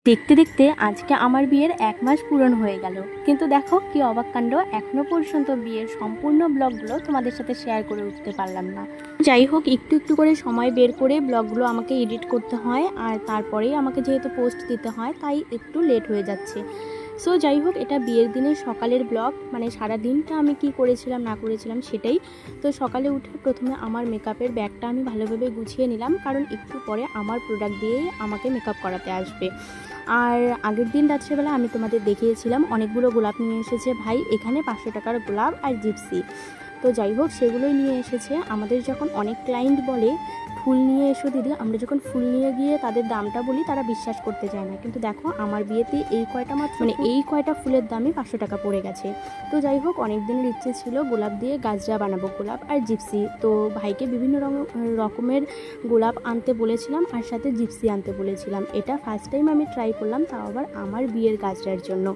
দেখতে দেখতে আজকে আমার বিয়ের 1 মাস পূরণ হয়ে গেল, কিন্তু দেখো কি অবাক কাণ্ড, এখনো পর্যন্ত বিয়ের সম্পূর্ণ ব্লগগুলো তোমাদের সাথে শেয়ার করে উঠতে পারলাম না। যাই হোক, একটু একটু করে সময় বের করে ব্লগগুলো আমাকে এডিট করতে হয়, আর তারপরেই আমাকে যেহেতু পোস্ট দিতে হয় তাই একটু লেট হয়ে যাচ্ছে। সো যাই হোক, এটা বিয়ের দিনের সকালের ব্লগ, মানে সারা দিনটা আমি কি করেছিলাম না করেছিলাম সেটাই। তো সকালে উঠে প্রথমে আমার মেকআপের ব্যাগটা আমি ভালোভাবে গুছিয়ে নিলাম, কারণ একটু পরে আমার প্রোডাক্ট দিয়েই আমাকে মেকআপ করাতে আসবে। আর আগের দিন রাত্রেবেলা আমি তোমাদের দেখিয়েছিলাম অনেকগুলো গোলাপ নিয়ে এসেছে ভাই, এখানে 500 টাকার গোলাপ আর জিপসি। তো যাই হোক, সেগুলোই নিয়ে এসেছে। আমাদের যখন অনেক ক্লায়েন্ট বলে ফুল নিয়ে এসো দিদি, আমরা যখন ফুল নিয়ে গিয়ে তাদের দামটা বলি তারা বিশ্বাস করতে চায় না, কিন্তু দেখো আমার বিয়েতে এই কয়টা মাত্র, মানে এই কয়টা ফুলের দামই 500 টাকা পড়ে গেছে। তো যাই হোক, অনেক দিনের ইচ্ছে ছিল গোলাপ দিয়ে গাজরা বানাবো, গোলাপ আর জিপসি। তো ভাইকে বিভিন্ন রকমের গোলাপ আনতে বলেছিলাম আর সাথে জিপসি আনতে বলেছিলাম। এটা ফার্স্ট টাইম আমি ট্রাই করলাম, তাও আবার আমার বিয়ের গাজরার জন্য।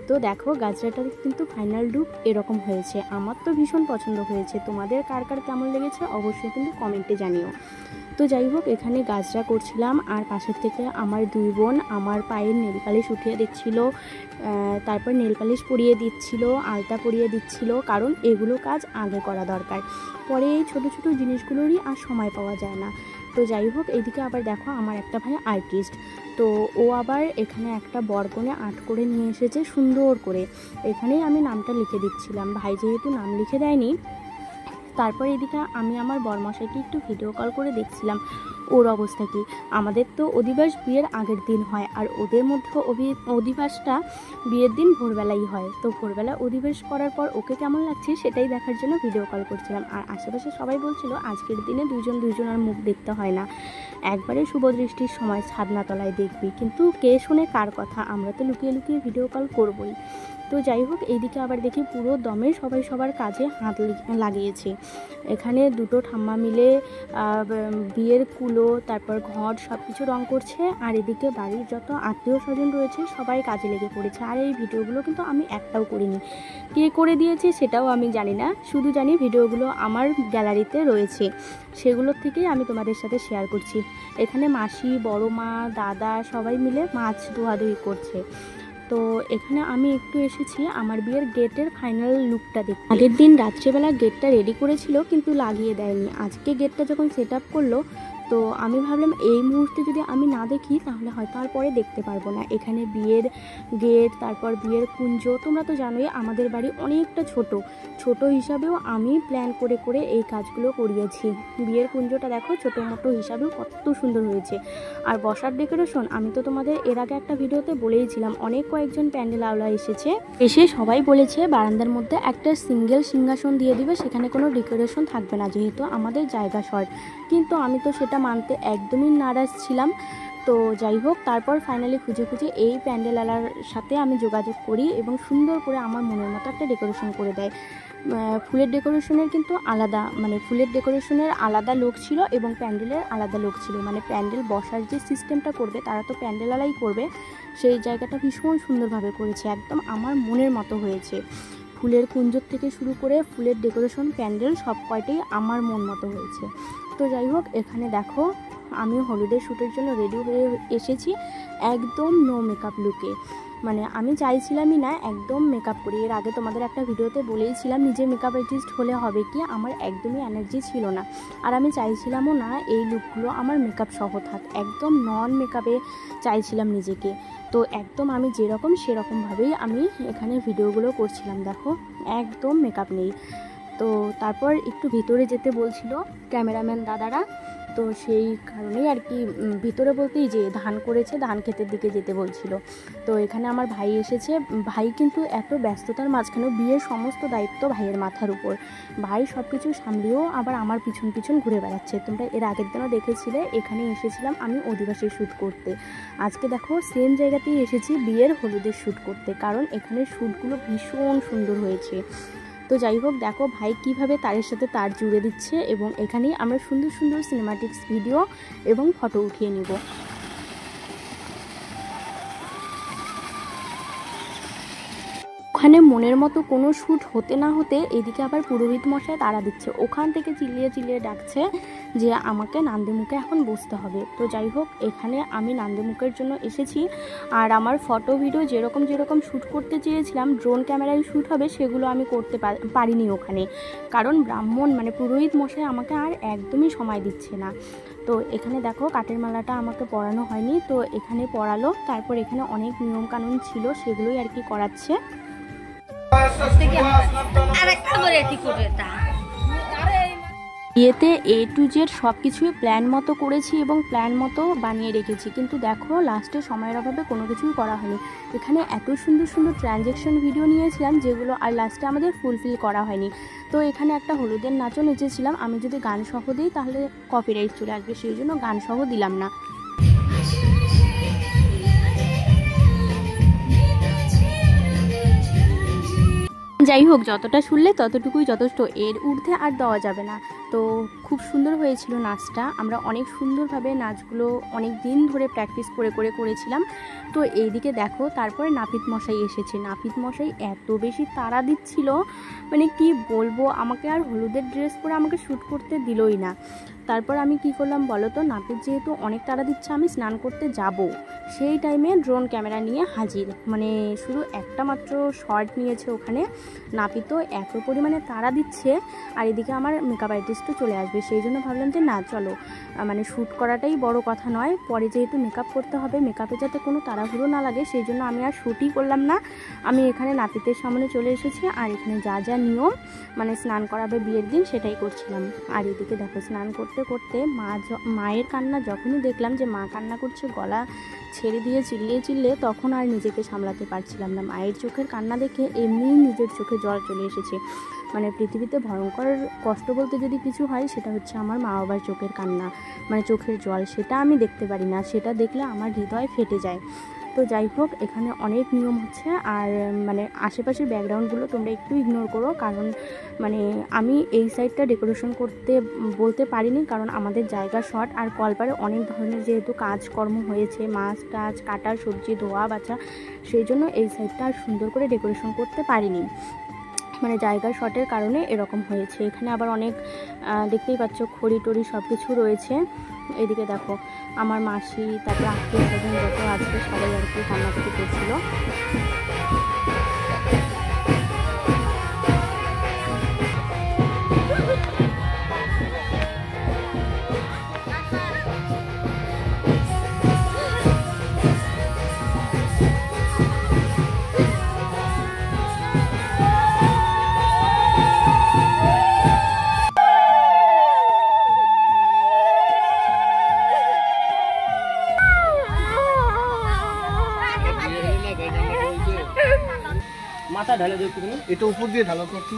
তো দেখো, গাজরাটার কিন্তু ফাইনাল লুক এরকম হয়েছে। আমার তো ভীষণ পছন্দ হয়েছে, তোমাদের কার কার কেমন লেগেছে অবশ্যই কিন্তু কমেন্টে জানিও। তো যাই হোক, এখানে গাজরা করছিলাম আর পাশের থেকে আমার 2 বোন আমার পায়ের নেল পালিশ উঠিয়ে দিচ্ছিল, তারপর নেল পালিশ পরিয়ে দিচ্ছিল, আলতা পরিয়ে দিচ্ছিল, কারণ এগুলো কাজ আগে করা দরকার, পরে এই ছোটো ছোটো জিনিসগুলোরই আর সময় পাওয়া যায় না। তো যাই হোক, এইদিকে আবার দেখো আমার একটা ভাই আর্টিস্ট, তো ও আবার এখানে একটা বরকনে আর্ট করে নিয়ে এসেছে সুন্দর করে। এখানেই আমি নামটা লিখে দিচ্ছিলাম, ভাই যেহেতু নাম লিখে দেয়নি। তারপর এদিকে আমি আমার বরমশাইকে একটু ভিডিও কল করে দেখছিলাম ওর অবস্থা কি। আমাদের তো অধিবাস বিয়ের আগের দিন হয়, আর ওদের মধ্যে অধিবাসটা বিয়ের দিন ভোরবেলাই হয়। তো ভোরবেলা অধিবাস করার পর ওকে কেমন লাগছে সেটাই দেখার জন্য ভিডিও কল করছিলাম। আর আশেপাশে সবাই বলছিল আজকের দিনে দুজন আর মুখ দেখতে হয় না, একবারে শুভ দৃষ্টির সময় ছাদনাতলায় দেখবি। কিন্তু কে শুনে কার কথা, আমরা তো লুকিয়ে লুকিয়ে ভিডিও কল করবই। তো যাই হোক, এইদিকে আবার দেখি পুরো দমে সবাই সবার কাজে হাত লাগিয়েছে। এখানে 2টো ঠাম্মা মিলে বিয়ের কুলো, তারপর ঘট সব কিছু রং করছে, আর এদিকে বাড়ির যত আত্মীয় স্বজন রয়েছে সবাই কাজে লেগে পড়েছে। আর এই ভিডিওগুলো কিন্তু আমি একটাও করিনি, কে করে দিয়েছে সেটাও আমি জানি না, শুধু জানি ভিডিওগুলো আমার গ্যালারিতে রয়েছে, সেগুলোর থেকেই আমি তোমাদের সাথে শেয়ার করছি। এখানে মাসি, বড় মা, দাদা সবাই মিলে মাছ ধোয়াধুয়ি করছে। তো এখানে আমি একটু এসেছি আমার বিয়ের গেটের ফাইনাল লুকটা দেখতে। আগের দিন রাত্রেবেলা গেটটা রেডি করেছিল কিন্তু লাগিয়ে দেয়নি, আজকে গেটটা যখন সেট আপ করলো তো আমি ভাবলাম এই মুহূর্তে যদি আমি না দেখি তাহলে হয়তো আর পরে দেখতে পারবো না। এখানে বিয়ের গেট, তারপর বিয়ের কুঞ্জ, তোমরা তো জানোই আমাদের বাড়ি অনেকটা ছোট হিসাবেও আমি প্ল্যান করে করে এই কাজগুলো করিয়েছি। বিয়ের কুঞ্জটা দেখো ছোটো মোটো হিসাবেও কত সুন্দর হয়েছে। আর বসার ডেকোরেশন আমি তো তোমাদের এর আগে একটা ভিডিওতে বলেইছিলাম, অনেক কয়েকজন প্যান্ডেল আওলা এসে সবাই বলেছে বারান্দার মধ্যে একটা সিঙ্গেল সিংহাসন দিয়ে দিবে, সেখানে কোনো ডেকোরেশন থাকবে না যেহেতু আমাদের জায়গা শর্ট। কিন্তু আমি তো সেটা মানতে একদমই নারাজ ছিলাম। তো যাই হোক, তারপর ফাইনালি খুঁজে এই প্যান্ডেলওয়ালার সাথে আমি যোগাযোগ করি এবং সুন্দর করে আমার মনের মতো একটা ডেকোরেশন করে দেয়। ফুলের ডেকোরেশনের কিন্তু আলাদা, মানে ফুলের ডেকোরেশনের আলাদা লোক ছিল এবং প্যান্ডেলের আলাদা লোক ছিল, মানে প্যান্ডেল বসার যে সিস্টেমটা করবে তারা তো প্যান্ডেলওয়ালাই করবে, সেই জায়গাটা ভীষণ সুন্দরভাবে করেছে, একদম আমার মনের মতো হয়েছে। ফুলের কুঞ্জর থেকে শুরু করে ফুলের ডেকোরেশন, প্যান্ডেল সব কয়টাই আমার মন মতো হয়েছে। তো যাই হোক, এখানে দেখো আমি হলিডে শ্যুটের জন্য রেডি হয়ে এসেছি একদম নো মেকআপ লুকে, মানে আমি চাইছিলামই না একদম মেকআপ করি। এর আগে তোমাদের একটা ভিডিওতে বলেইছিলাম নিজে মেকআপ আর্টিস্ট হলে হবে কি, আমার একদমই এনার্জি ছিল না, আর আমি চাইছিলামও না এই লুকগুলো আমার মেকআপ সহ থাক, একদম নন মেকআপে চাইছিলাম নিজেকে। তো একদম আমি যেরকম সেরকমভাবেই আমি এখানে ভিডিওগুলো করছিলাম, দেখো একদম মেকআপ নেই। তো তারপর একটু ভিতরে যেতে বলছিল ক্যামেরাম্যান দাদারা, তো সেই কারণেই আর কি ভিতরে বলতেই যে ধান করেছে, ধান ক্ষেতের দিকে যেতে বলছিল। তো এখানে আমার ভাই এসেছে, ভাই কিন্তু এত ব্যস্ততার মাঝখানেও বিয়ের সমস্ত দায়িত্ব ভাইয়ের মাথার উপর, ভাই সব কিছু সামলিয়েও আবার আমার পিছন পিছন ঘুরে বেড়াচ্ছে। তোমরা এর আগের দিনও দেখেছিলে এখানে এসেছিলাম আমি অধিবাসীর শ্যুট করতে, আজকে দেখো সেম জায়গাতেই এসেছি বিয়ের হলুদের শ্যুট করতে, কারণ এখানে শ্যুটগুলো ভীষণ সুন্দর হয়েছে। তো যাই হোক, দেখো ভাই কিভাবে তারের সাথে তার জুড়ে দিচ্ছে, এবং এখানেই আমরা সুন্দর সুন্দর সিনেমাটিক্স ভিডিও এবং ফটো উঠিয়ে নিব। ওখানে মনের মতো কোনো শ্যুট হতে না হতে এদিকে আবার পুরোহিত মশাই তাড়া দিচ্ছে, ওখান থেকে চিল্লিয়ে চিল্লিয়ে ডাকছে যে আমাকে নান্দিমুখে এখন বসতে হবে। তো যাই হোক, এখানে আমি নান্দিমুখের জন্য এসেছি, আর আমার ফটো ভিডিও যেরকম যেরকম শ্যুট করতে চেয়েছিলাম ড্রোন ক্যামেরায় শ্যুট হবে সেগুলো আমি করতে পারিনি ওখানে, কারণ ব্রাহ্মণ মানে পুরোহিত মশাই আমাকে আর একদমই সময় দিচ্ছে না। তো এখানে দেখো কাঠের মালাটা আমাকে পরানো হয়নি, তো এখানে পরালো, তারপর এখানে অনেক নিয়মকানুন ছিল সেগুলোই আর কি করাচ্ছে। বিয়েতে A to Z সব কিছুই প্ল্যান মতো করেছি এবং প্ল্যান মতো বানিয়ে রেখেছি, কিন্তু দেখো লাস্টে সময়ের অভাবে কোনো কিছুই করা হয়নি। এখানে এত সুন্দর সুন্দর ট্রানজ্যাকশন ভিডিও নিয়েছিলাম যেগুলো আর লাস্টে আমাদের ফুলফিল করা হয়নি। তো এখানে একটা হলুদের নাচও নেচেছিলাম, আমি যদি গান সহ দিই তাহলে কপিরাইট চলে আসবে, সেই জন্য গান সহ দিলাম না। যাই হোক, যতটা শুনলে ততটুকুই যথেষ্ট, এর ঊর্ধ্বে আর দেওয়া যাবে না। তো খুব সুন্দর হয়েছিল নাচটা, আমরা অনেক সুন্দরভাবে নাচগুলো অনেক দিন ধরে প্র্যাকটিস করে করে করেছিলাম। তো এইদিকে দেখো তারপরে নাপিত মশাই এসেছে, নাপিত মশাই এত বেশি তাড়া দিচ্ছিল মানে কি বলবো, আমাকে আর হলুদের ড্রেস পরে আমাকে শ্যুট করতে দিলই না। তারপর আমি কি করলাম বলো তো, নাপিত যেহেতু অনেক তাড়া দিচ্ছে আমি স্নান করতে যাব, সেই টাইমে ড্রোন ক্যামেরা নিয়ে হাজির, মানে শুধু একটা মাত্র শট নিয়েছে ওখানে। নাপিতও এত পরিমাণে তাড়া দিচ্ছে, আর এদিকে আমার মেকআপ আর্টিস্টও চলে আসবে, সেই জন্য ভাবলাম যে না চলো, মানে শ্যুট করাটাই বড় কথা নয়, পরে যেহেতু মেকআপ করতে হবে, মেকআপে যাতে কোনো তাড়াহুড়ো না লাগে সেই জন্য আমি আর শ্যুটই করলাম না। আমি এখানে নাপিতের সামনে চলে এসেছি, আর এখানে যা যা নিয়ম মানে স্নান করাবে বিয়ের দিন সেটাই করছিলাম। আর এদিকে দেখো স্নান করতে করতে মায়ের কান্না যখনই দেখলাম যে মা কান্না করছে, গলা ছেড়ে দিয়ে চিল্লিয়ে চিল্লিয়ে, তখন আর নিজেকে সামলাতে পারছিলাম না। মায়ের চোখের কান্না দেখে এমনিই নিজের চোখে জল চলে এসেছে। মানে পৃথিবীতে ভয়ঙ্কর কষ্ট বলতে যদি কিছু হয় সেটা হচ্ছে আমার মা বাবার চোখের কান্না, মানে চোখের জল, সেটা আমি দেখতে পারি না, সেটা দেখলে আমার হৃদয় ফেটে যায়। তো যাই হোক, এখানে অনেক নিয়ম হচ্ছে, আর মানে আশেপাশের ব্যাকগ্রাউন্ডগুলো তোমরা একটু ইগনোর করো, কারণ মানে আমি এই সাইডটা ডেকোরেশন করতে বলতে পারিনি, কারণ আমাদের জায়গা শর্ট, আর কলপারে অনেক ধরনের যেহেতু কাজকর্ম হয়েছে, মাছ টাছ কাটা, সবজি ধোয়া বাছা, সেই জন্য এই সাইডটা আর সুন্দর করে ডেকোরেশন করতে পারিনি, মানে জায়গার শর্টের কারণে এরকম হয়েছে। এখানে আবার অনেক দেখতেই পাচ্ছ খড়ি টড়ি সব কিছু রয়েছে। এদিকে দেখো আমার মাসি, তারপর আত্মীয় স্বজন যত আজকে সবাই আর কি কান্নাকাটি করছিল। মাথা ঢালে দিও তুমি, এটা উপর দিয়ে ঢালো তো একটু।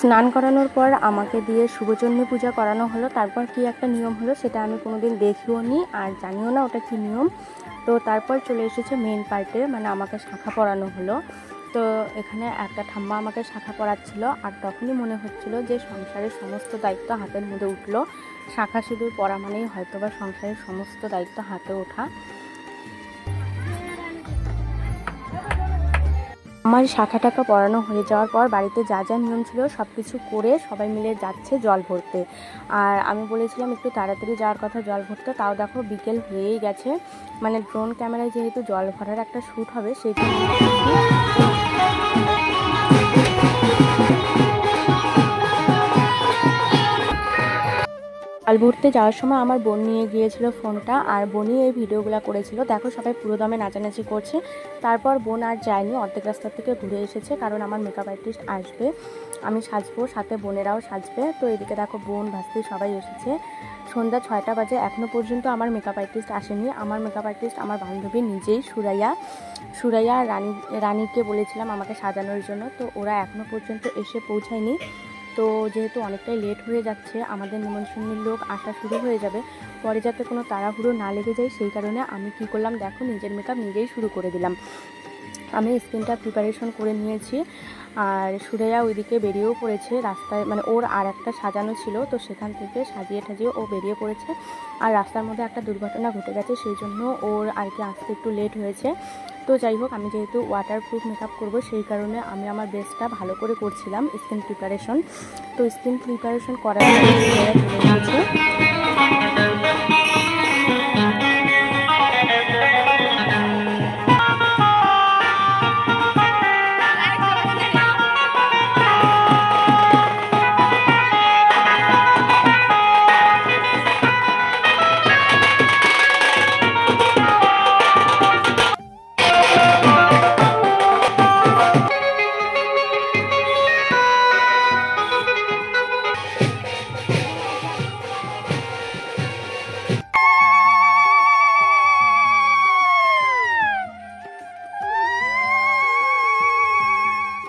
স্নান করানোর পর আমাকে দিয়ে শুভচন্ডী পূজা করানো হলো। তারপর কি একটা নিয়ম হলো সেটা আমি কোনোদিন দেখিও নি আর জানিও না ওটা কি নিয়ম। তো তারপর চলে এসেছে মেন পার্টে, মানে আমাকে শাখা পরানো হলো। তো এখানে একটা ঠাম্মা আমাকে শাখা পরাচ্ছিল আর তখনই মনে হচ্ছিল যে সংসারের সমস্ত দায়িত্ব হাতের মধ্যে উঠলো। শাখা সিঁদুর পরা মানেই হয়তো বা সংসারের সমস্ত দায়িত্ব হাতে ওঠা। আমার শাখা টাকা পরানো হয়ে যাওয়ার পর বাড়িতে যা যা নিয়ম ছিল সব কিছু করে সবাই মিলে যাচ্ছে জল ভরতে। আর আমি বলেছিলাম একটু তাড়াতাড়ি যাওয়ার কথা জল ভরতে, তাও দেখো বিকেল হয়েই গেছে। মানে ড্রোন ক্যামেরায় যেহেতু জল ভরার একটা শ্যুট হবে সেই জন্য জল ভরতে যাওয়ার সময় আমার বোন নিয়ে গিয়েছিল ফোনটা, আর বোনই এই ভিডিওগুলো করেছিল। দেখো সবাই পুরো দমে নাচানাচি করছে। তারপর বোন আর যায়নি, অর্ধেক রাস্তা থেকে ঘুরে এসেছে, কারণ আমার মেকআপ আর্টিস্ট আসবে, আমি সাজবো, সাথে বোনেরাও সাজবে। তো এদিকে দেখো বোন ভাস্তি সবাই এসেছে। সন্ধ্যা 6টা বাজে, এখনও পর্যন্ত আমার মেকআপ আর্টিস্ট আসেনি। আমার মেকআপ আর্টিস্ট আমার বান্ধবী নিজেই, সুরাইয়া আর রানীকে বলেছিলাম আমাকে সাজানোর জন্য, তো ওরা এখনও পর্যন্ত এসে পৌঁছায়নি। তো যেহেতু অনেকটাই লেট হয়ে যাচ্ছে, আমাদের নিমন্ত্রণের লোক আসা শুরু হয়ে যাবে, পরে যাতে কোনো তাড়াহুড়ো না লেগে যায় সেই কারণে আমি কি করলাম দেখো, নিজের মেকআপ নিজেই শুরু করে দিলাম। আমি স্কিনটা প্রিপারেশন করে নিয়েছি আর সুরাইয়া ওইদিকে বেরিয়েও পড়েছে রাস্তায়, মানে ওর আর একটা সাজানো ছিল, তো সেখান থেকে সাজিয়ে ঠাজিয়ে ও বেরিয়ে পড়েছে। আর রাস্তার মধ্যে একটা দুর্ঘটনা ঘটে গেছে, সেই জন্য ওর আর কি আসতে একটু লেট হয়েছে। তো যাই হোক, আমি যেহেতু ওয়াটারপ্রুফ মেকআপ করবো সেই কারণে আমি আমার বেস্টটা ভালো করে করছিলাম স্কিন প্রিপারেশন। তো স্কিন প্রিপারেশন করার পরে সুরাইয়া চলে এসেছে।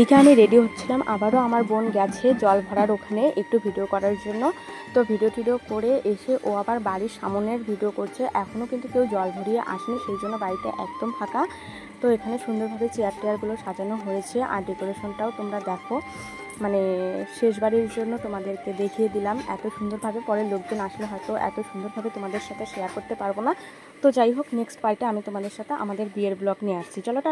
এদিকে আমি রেডি হচ্ছিলাম, আবারও আমার বোন গেছে জল ভরার ওখানে একটু ভিডিও করার জন্য। তো ভিডিও করে এসে ও আবার বাড়ির সামনের ভিডিও করছে। এখনও কিন্তু কেউ জল ভরিয়ে আসেনি, সেই জন্য বাড়িতে একদম ফাঁকা। তো এখানে সুন্দরভাবে চেয়ার টেয়ারগুলো সাজানো হয়েছে আর ডেকোরেশনটাও তোমরা দেখো, মানে শেষবারের জন্য তোমাদেরকে দেখিয়ে দিলাম এত সুন্দরভাবে। পরে লোকজন আসলে হয়তো এত সুন্দরভাবে তোমাদের সাথে শেয়ার করতে পারবো না। তো যাই হোক, নেক্সট পার্টে আমি তোমাদের সাথে আমাদের বিয়ের ব্লগ নিয়ে আসছি। চলো টাটা।